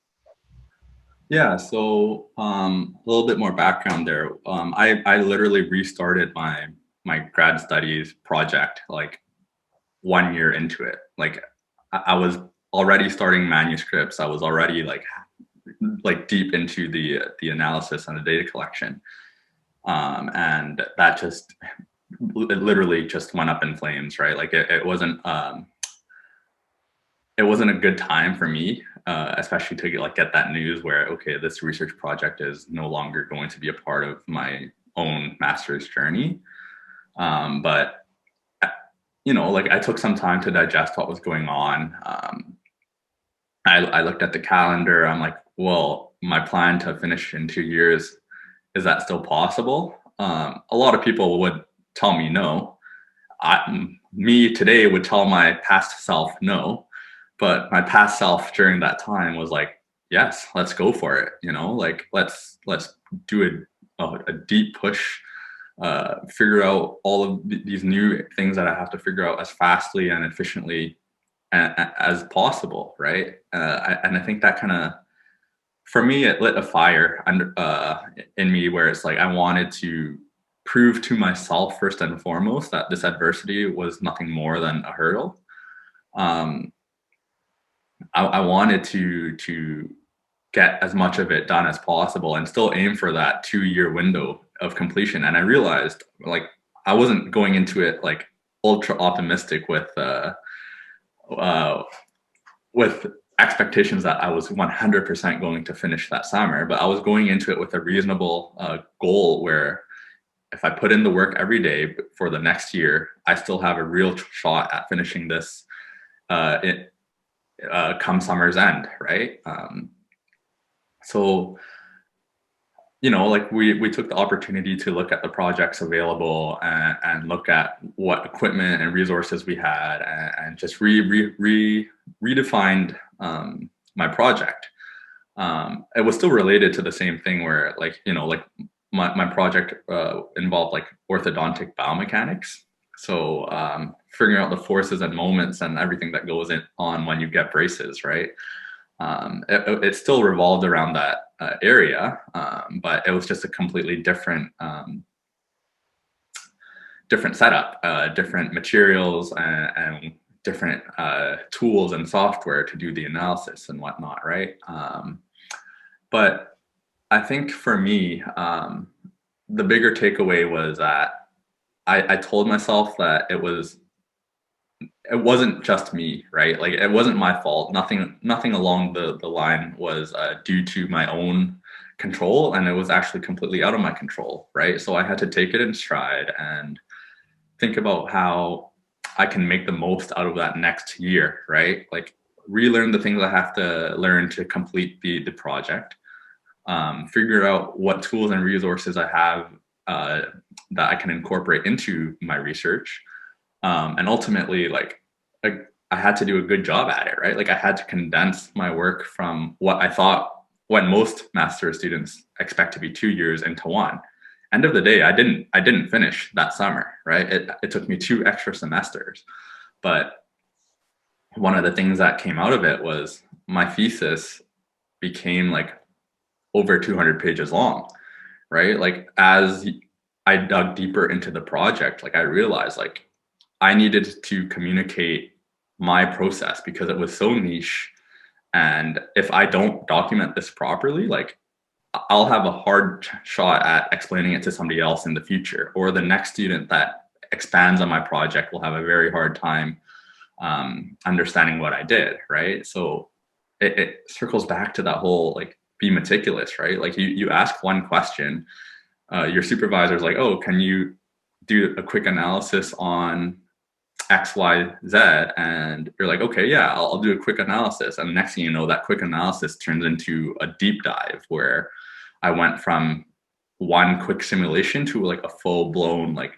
Yeah, so a little bit more background there. I literally restarted my grad studies project like 1 year into it. Like, I was already starting manuscripts. I was already like deep into the analysis and the data collection, and that just it literally just went up in flames, right? Like, it wasn't a good time for me, especially to get that news where, okay, this research project is no longer going to be a part of my own master's journey. But like, I took some time to digest what was going on. I looked at the calendar. I'm like, well, my plan to finish in 2 years, is that still possible? A lot of people would tell me no. Me today would tell my past self no, but my past self during that time was like, yes, let's go for it. Like, let's do a deep push, figure out all of these new things that I have to figure out as fastly and efficiently as possible, right? And I think that kind of, for me, it lit a fire in me where it's like, I wanted to prove to myself first and foremost that this adversity was nothing more than a hurdle. I wanted to get as much of it done as possible and still aim for that 2-year window of completion. And I realized, like, I wasn't going into it like ultra optimistic with expectations that I was 100% going to finish that summer, but I was going into it with a reasonable goal where, if I put in the work every day for the next year, I still have a real shot at finishing this come summer's end, right? So, like, we took the opportunity to look at the projects available and look at what equipment and resources we had, and just redefined my project. It was still related to the same thing where, like, my project involved like orthodontic biomechanics. So figuring out the forces and moments and everything that goes on when you get braces, right? It still revolved around that area, but it was just a completely different setup, different materials and different tools and software to do the analysis and whatnot, right? But I think for me, the bigger takeaway was that I told myself that it wasn't just me, right? Like, it wasn't my fault. Nothing along the line was due to my own control, and it was actually completely out of my control, right? So I had to take it in stride and think about how I can make the most out of that next year, right? Like relearn the things I have to learn to complete the project, figure out what tools and resources I have that I can incorporate into my research. And ultimately, like I had to do a good job at it, right? Like I had to condense my work from what I thought, what most master's students expect to be 2 years, into one. End of the day, I didn't finish that summer, right? It took me 2 extra semesters. But one of the things that came out of it was my thesis became like over 200 pages long, right? Like as I dug deeper into the project, like I realized like I needed to communicate my process because it was so niche. And if I don't document this properly, like I'll have a hard shot at explaining it to somebody else in the future, or the next student that expands on my project will have a very hard time understanding what I did, right? So it circles back to that whole like be meticulous, right? Like you ask one question, your supervisor's like, oh, can you do a quick analysis on X, Y, Z, and you're like, okay, yeah, I'll do a quick analysis. And the next thing you know, that quick analysis turns into a deep dive where I went from one quick simulation to like a full blown, like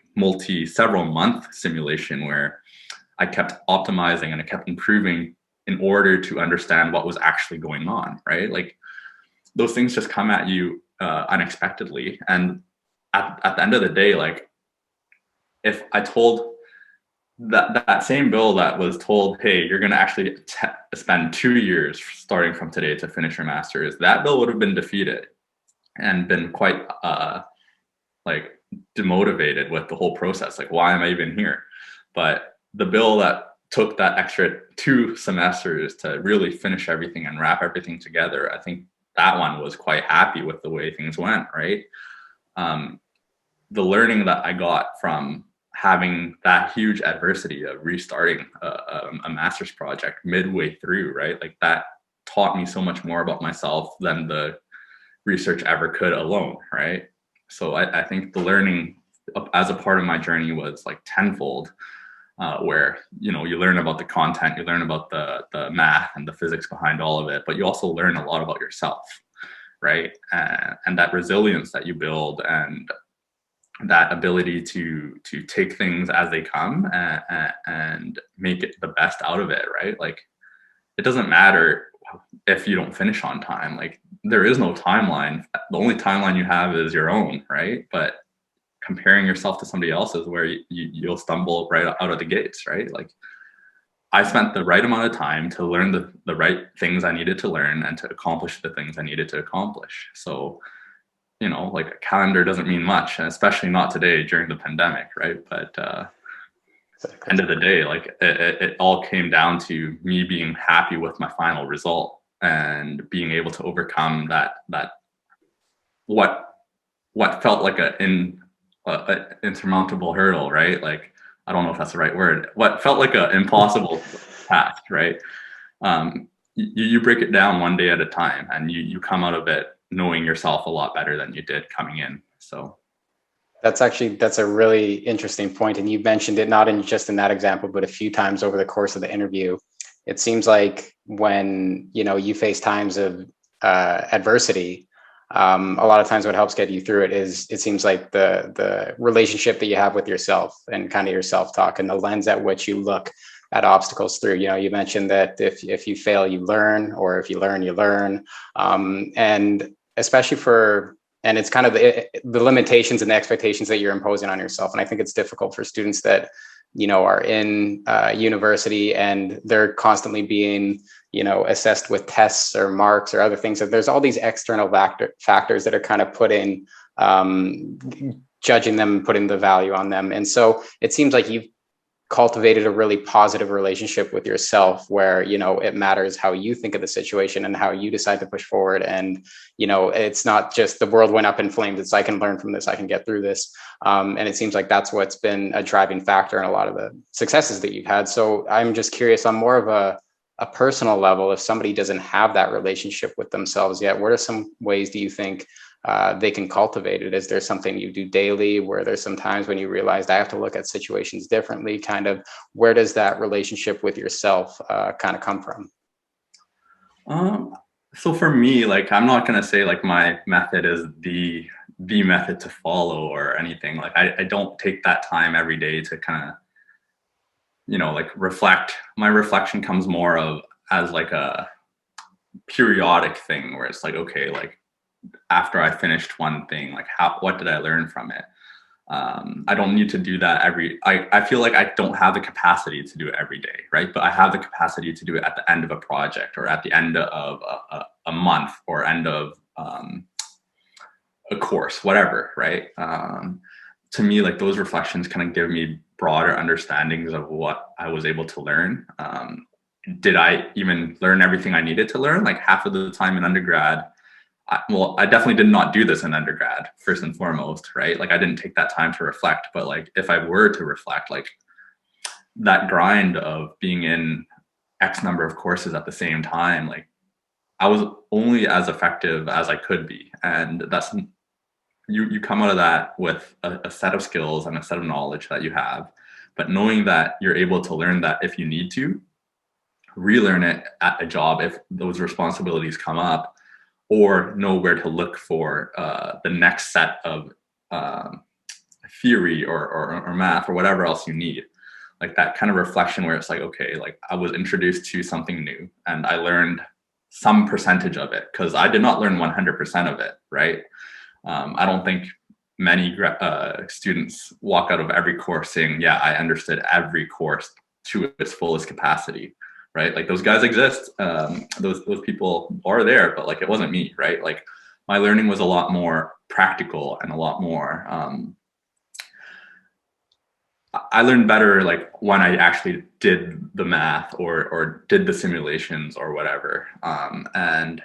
several month simulation where I kept optimizing and I kept improving in order to understand what was actually going on, right? Like those things just come at you unexpectedly. And at the end of the day, like if I told that same bill that was told, hey, you're going to actually spend 2 years starting from today to finish your master's, that bill would have been defeated and been quite like demotivated with the whole process. Like, why am I even here? But the bill that took that extra 2 semesters to really finish everything and wrap everything together, I think that one was quite happy with the way things went, right? The learning that I got from having that huge adversity of restarting a master's project midway through, right? Like that taught me so much more about myself than the research ever could alone, right? So I think the learning as a part of my journey was like tenfold, where, you know, you learn about the content, you learn about the math and the physics behind all of it, but you also learn a lot about yourself, right? And that resilience that you build and that ability to take things as they come and make it the best out of it, right? Like it doesn't matter if you don't finish on time. Like there is no timeline. The only timeline you have is your own, right? But comparing yourself to somebody else's where you'll stumble right out of the gates, right? Like I spent the right amount of time to learn the right things I needed to learn and to accomplish the things I needed to accomplish. So, you know, like a calendar doesn't mean much, and especially not today during the pandemic, right? But end of the day, like it all came down to me being happy with my final result and being able to overcome that what felt like an insurmountable hurdle, right? Like I don't know if that's the right word. What felt like an impossible task, right? You break it down one day at a time, and you come out of it knowing yourself a lot better than you did coming in. So that's a really interesting point. And you mentioned it not just in that example, but a few times over the course of the interview. It seems like when, you know, you face times of adversity, a lot of times what helps get you through it is, it seems like the relationship that you have with yourself and kind of your self-talk and the lens at which you look at obstacles through. You know, you mentioned that if you fail, you learn, or if you learn, you learn. And especially and it's kind of the limitations and the expectations that you're imposing on yourself. And I think it's difficult for students that, you know, are in university and they're constantly being, you know, assessed with tests or marks or other things. So there's all these external factors that are kind of putting, judging them, putting the value on them. And so it seems like you've cultivated a really positive relationship with yourself where, you know, it matters how you think of the situation and how you decide to push forward. And, you know, it's not just the world went up in flames. It's I can learn from this, I can get through this. And it seems like that's what's been a driving factor in a lot of the successes that you've had. So I'm just curious on more of a personal level, if somebody doesn't have that relationship with themselves yet, what are some ways do you think they can cultivate it? Is there something you do daily where there's some times when you realize I have to look at situations differently? Kind of where does that relationship with yourself kind of come from? So for me, like, I'm not going to say like my method is the method to follow or anything. Like, I don't take that time every day to kind of, like reflect. My reflection comes more of as like a periodic thing where it's like, okay, like after I finished one thing, like what did I learn from it? I don't need to do that I feel like I don't have the capacity to do it every day, right? But I have the capacity to do it at the end of a project or at the end of a month or end of a course, whatever, right? To me, like those reflections kind of give me broader understandings of what I was able to learn. Did I even learn everything I needed to learn? Like half of the time in undergrad, I definitely did not do this in undergrad, first and foremost, right? Like I didn't take that time to reflect, but like if I were to reflect, like that grind of being in X number of courses at the same time, like I was only as effective as I could be. And that's, you come out of that with a set of skills and a set of knowledge that you have, but knowing that you're able to learn that if you need to, relearn it at a job if those responsibilities come up, or know where to look for the next set of theory or math or whatever else you need. Like that kind of reflection where it's like, okay, like I was introduced to something new and I learned some percentage of it, because I did not learn 100% of it, right? I don't think many students walk out of every course saying, yeah, I understood every course to its fullest capacity. Right? Like those guys exist. Those people are there, but like it wasn't me, right? Like my learning was a lot more practical and a lot more. I learned better like when I actually did the math or did the simulations or whatever. And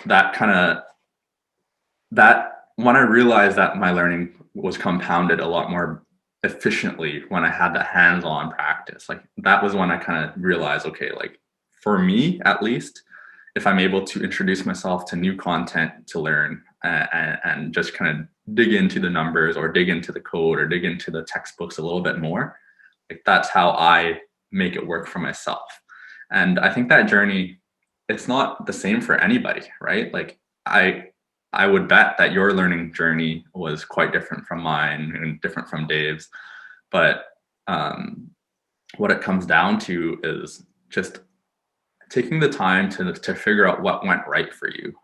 that kind of when I realized that my learning was compounded a lot more efficiently when I had the hands-on practice, like that was when I kind of realized, okay, like for me at least, if I'm able to introduce myself to new content to learn and just kind of dig into the numbers or dig into the code or dig into the textbooks a little bit more, like that's how I make it work for myself. And I think that journey, it's not the same for anybody, right? Like I would bet that your learning journey was quite different from mine and different from Dave's. But what it comes down to is just taking the time to figure out what went right for you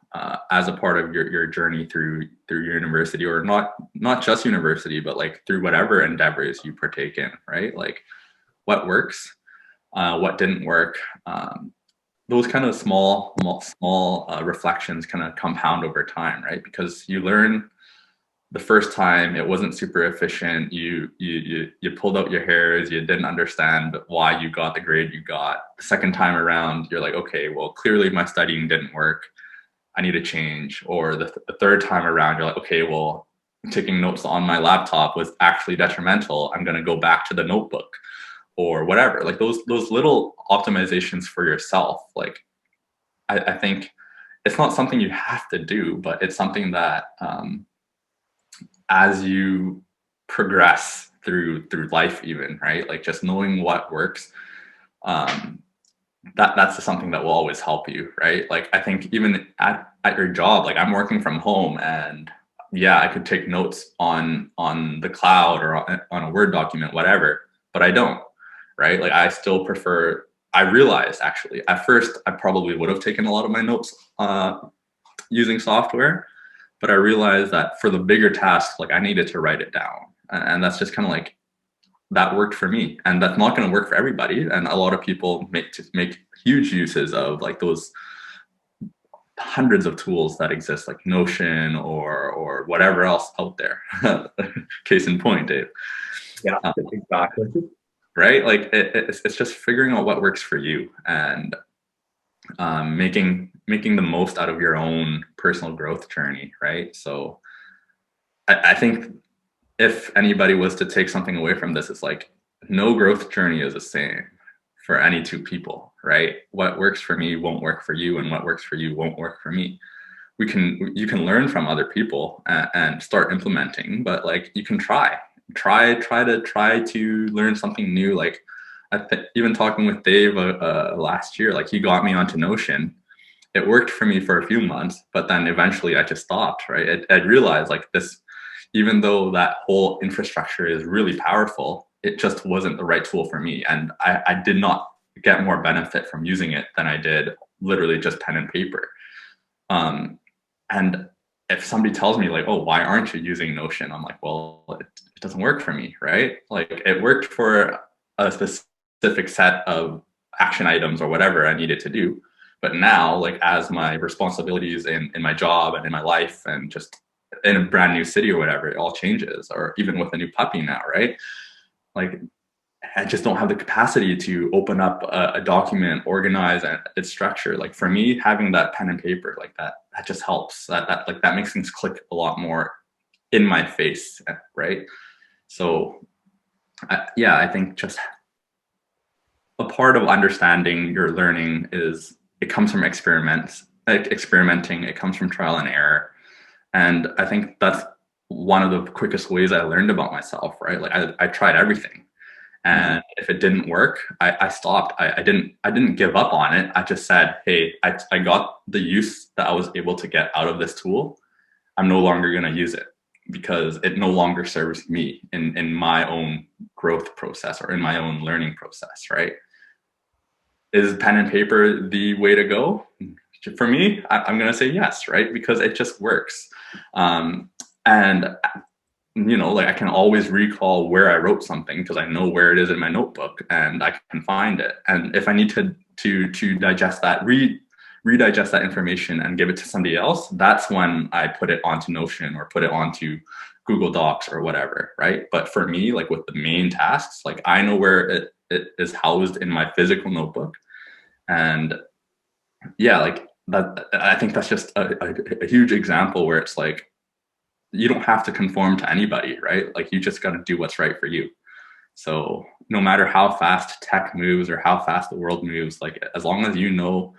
as a part of your journey through university, or not just university, but like through whatever endeavors you partake in, right? Like what works, what didn't work. Those kind of small reflections kind of compound over time, right? Because you learn the first time it wasn't super efficient. You pulled out your hairs. You didn't understand why you got the grade you got. The second time around, you're like, okay, well, clearly my studying didn't work. I need to change. Or the third time around, you're like, okay, well, taking notes on my laptop was actually detrimental. I'm going to go back to the notebook. Or whatever, like those little optimizations for yourself. Like I think it's not something you have to do, but it's something that as you progress through life, even, right? Like just knowing what works, that's something that will always help you, right? Like I think even at your job, like I'm working from home, and yeah, I could take notes on the cloud or on a Word document, whatever, but I don't. Right? Like I still prefer, I realized actually at first I probably would have taken a lot of my notes using software, but I realized that for the bigger tasks, like I needed to write it down. And that's just kind of like, that worked for me. And that's not going to work for everybody. And a lot of people make huge uses of like those hundreds of tools that exist, like Notion or whatever else out there. Case in point, Dave. Yeah, exactly. Right? Like it's just figuring out what works for you and making the most out of your own personal growth journey, right? So I think if anybody was to take something away from this, it's like no growth journey is the same for any two people, right? What works for me won't work for you, and what works for you won't work for me. you can learn from other people and start implementing, but like you can try to learn something new. Like even talking with Dave last year, like he got me onto Notion. It worked for me for a few months, but then eventually I just stopped, right? I realized like this, even though that whole infrastructure is really powerful, it just wasn't the right tool for me. And I did not get more benefit from using it than I did literally just pen and paper. And if somebody tells me like, oh, why aren't you using Notion? I'm like, well, it doesn't work for me, right? Like it worked for a specific set of action items or whatever I needed to do. But now, like as my responsibilities in my job and in my life and just in a brand new city or whatever, it all changes. Or even with a new puppy now, right? Like I just don't have the capacity to open up a document, organize its structure. Like for me, having that pen and paper like that just helps. That makes things click a lot more in my face, right? So I think just a part of understanding your learning is it comes from experimenting. It comes from trial and error. And I think that's one of the quickest ways I learned about myself, right? Like I tried everything. And if it didn't work, I stopped. I didn't give up on it. I just said, hey, I got the use that I was able to get out of this tool. I'm no longer going to use it because it no longer serves me in my own growth process or in my own learning process, right? Is pen and paper the way to go? For me, I'm going to say yes, right? Because it just works. And like I can always recall where I wrote something because I know where it is in my notebook and I can find it. And if I need to digest that, redigest that information and give it to somebody else, that's when I put it onto Notion or put it onto Google Docs or whatever, right? But for me, like with the main tasks, like I know where it is housed in my physical notebook. And like that, I think that's just a huge example where it's like, you don't have to conform to anybody, right? Like you just got to do what's right for you. So no matter how fast tech moves or how fast the world moves, like as long as you know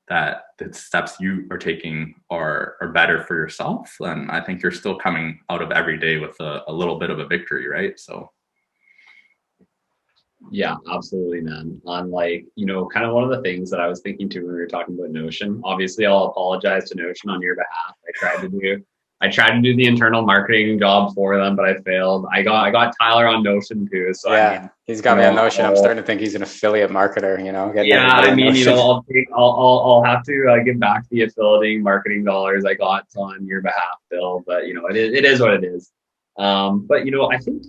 that the steps you are taking are better for yourself, then I think you're still coming out of every day with a little bit of a victory, right? So yeah, absolutely, man. On like, kind of one of the things that I was thinking too when we were talking about Notion, obviously I'll apologize to Notion on your behalf. I tried to do the internal marketing job for them, but I failed. I got Tyler on Notion too. So yeah, I mean, he's got me on Notion. I'm starting to think he's an affiliate marketer, I'll have to give back the affiliate marketing dollars I got on your behalf, Bill, but it is what it is. But I think,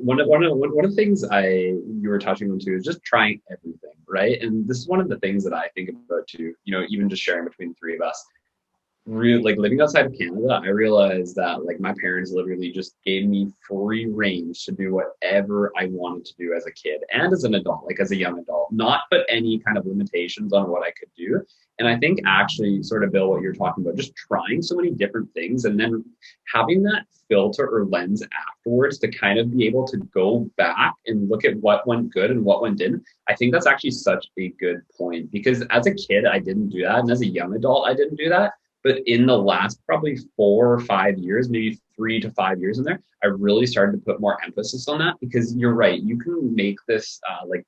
one of the things you were touching on too is just trying everything, right? And this is one of the things that I think about too, even just sharing between the three of us. Like living outside of Canada, I realized that like my parents literally just gave me free range to do whatever I wanted to do as a kid and as an adult, like as a young adult, not put any kind of limitations on what I could do. And I think actually sort of, Bill, what you're talking about, just trying so many different things and then having that filter or lens afterwards to kind of be able to go back and look at what went good and what went didn't. I think that's actually such a good point because as a kid, I didn't do that. And as a young adult, I didn't do that. But in the last probably 4 or 5 years, maybe 3 to 5 years in there, I really started to put more emphasis on that because you're right. You can make this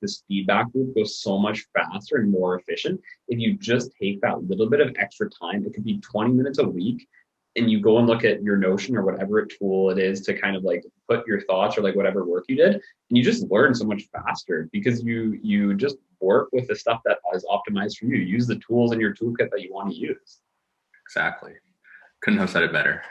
this feedback loop go so much faster and more efficient if you just take that little bit of extra time. It could be 20 minutes a week and you go and look at your Notion or whatever tool it is to kind of like put your thoughts or like whatever work you did. And you just learn so much faster because you just work with the stuff that is optimized for you. Use the tools in your toolkit that you want to use. exactly. Couldn't have said it better.